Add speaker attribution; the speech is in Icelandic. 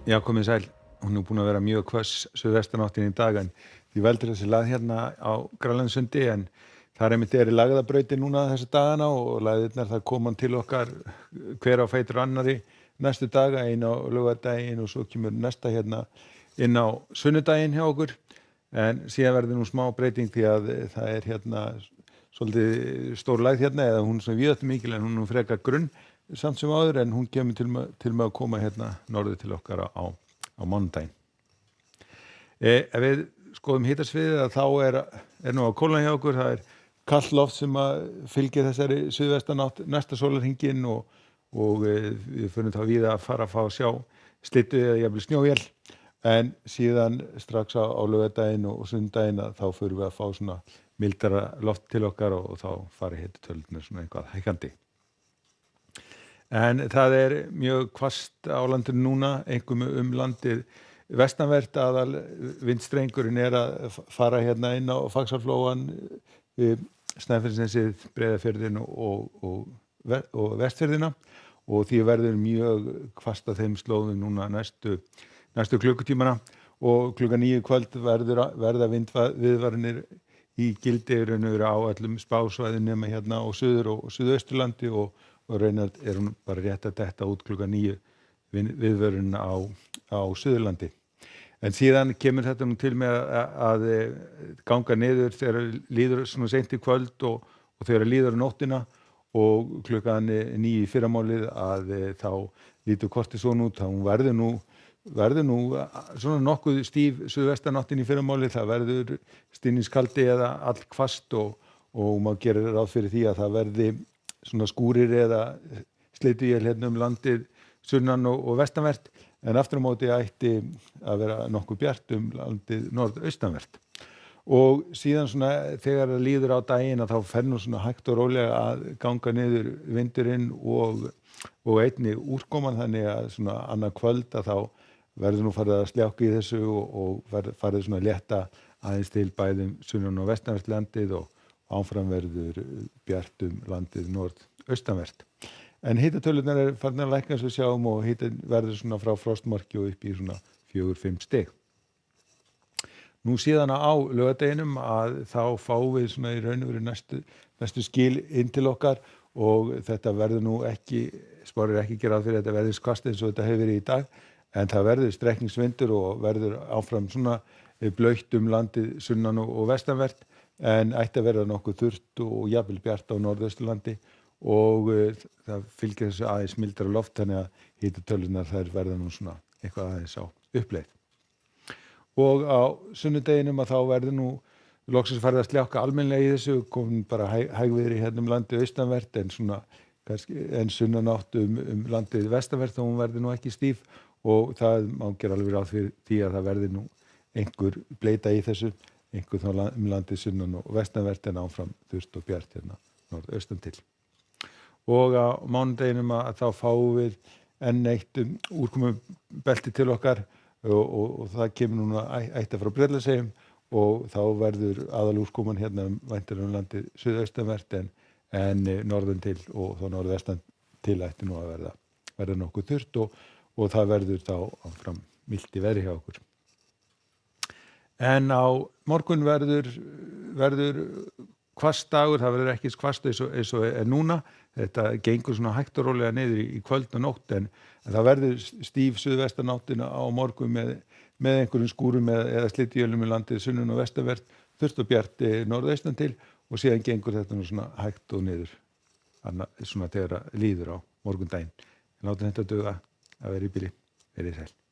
Speaker 1: Já, komið sæl. Hún búin að vera mjög hvöss suðvestanáttin í dag en því veldur þessi lag hérna á Grænlandssundi en þar einmitt í lagðabrautin núna þessa dagana og lagðirnar það koma til okkar hver á fætur annari næstu daga, ein á laugardaginn og svo kemur næsta hérna inn á sunnudaginn hjá okkur en síðan verður nú smá breyting því að það er hérna svolítið stór lægð hérna eða hún sem víðáttu mikil en hún frekar grunn samt sem áður en hún kemur til með að koma hérna norður til okkar á mánudaginn. Ef við skoðum hitasviðið þá er nú á kólna hjá okkur, það er kalt loft sem að fylgir þessari suðvestanátt næsta sólarhringinn og við förum þá víða að fara að fá að sjá slyddu eða jafnvel snjóél en síðan strax á laugardaginn og sunnudaginn þá förum við að fá svona mildara loft til okkar og þá fari hitatölurnar svona eitthvað hækkandi. En það er mjög hvasst á landinu núna, einkum landið vestanvert aðal vindstrengurinn að fara hérna inn á Faxaflóann, Snæfellsnesið, Breiðafjörðinn og Vestfjörðina og því verður mjög hvasst á þeim slóðum núna næstu klukkutímana og klukkan 9 kvöld verða vindviðvaranir í gildi á öllum spásvæðum nema hérna á suður og suðausturlandi og raunar hún bara rétt að detta út klukkan 9 viðvörun á Suðurlandi. En síðan kemur þetta nú til með að ganga niður þegar líður svona seint í kvöld og þegar líður á nóttina og klukkan 9 í fyrramálið að þá lítur kortið svona út að hún verður nú svona nokkuð stíf suðvestanáttin í fyrramálið, það verður stinningskaldi eða allhvasst og maður gerir ráð fyrir því að það verði svona skúrir eða slydduél hérna landið sunnan og vestanvert en aftur á móti ætti að vera nokkuð bjart landið norðaustanvert. Og síðan svona þegar það líður á daginn að þá fer nú svona hægt og rólega að ganga niður vindurinn og einnig úrkoman þannig að svona annað kvöld að þá verður nú farið að sljákka í þessu og farið svona létta aðeins til bæðum sunnan og vestanvert landið og áfram verður bjart landið norðaustanvert. En hitatölurnar farnar að lækka eins og við sjáum og hitinn verður svona frá frostmarki og upp í svona 4-5 stig. Nú síðan á laugardeginum að þá fáum við svona í raun og veru næstu skil inn til okkar og þetta verður nú spáir ekki gera ráð fyrir þetta verður hvasst eins og þetta hefur verið í dag en það verður strekkingsvindur og verður áfram svona blautt landið sunnan og vestanvert en ætti að vera nokkuð þurrt og jafnvel bjart á norðausturlandi og það fylgir þessu aðeins mildara loft þannig að hitatölurnar þær verða nú svona eitthvað aðeins á uppleið. Og á sunnudeginum að þá verður nú loksins farið að sljákka almennilega í þessu, komin bara hægviðri hérna landið austanvert en svona en sunnanátt landið vestanvert og hún verður nú ekki stíf og það má gera alveg ráð fyrir því að það verður nú einhver bleyta í þessu einhver þá landið sunnan og vestanvert en áfram þurrt og bjart hérna norðaustan til. Og á mánudeginum að þá fáum við enn eitt úrkomubelti til okkar og það kemur núna ætti frá Breiðlandseyjum og þá verður aðalúrkoman hérna væntanlega landið suðaustanvert en norðan til og þá norðvestan til ætti nú að verða nokkuð þurrt og það verður þá áfram milt í veðri hjá okkur. En á morgun verður hvasst dagur, það verður ekki hvasst eins og er núna. Þetta gengur svona hægt og rólega niður í kvöld og nótt en það verður stíf suðvestanáttina á morgun með einhverjum skúrum eða slydduélum í landið sunnan og vestanvert, þurrt og bjart norðaustan til og síðan gengur þetta nú svona hægt og niður svona þegar líður á morgundaginn. Látum þetta duga að vera í bili. Verið sæl.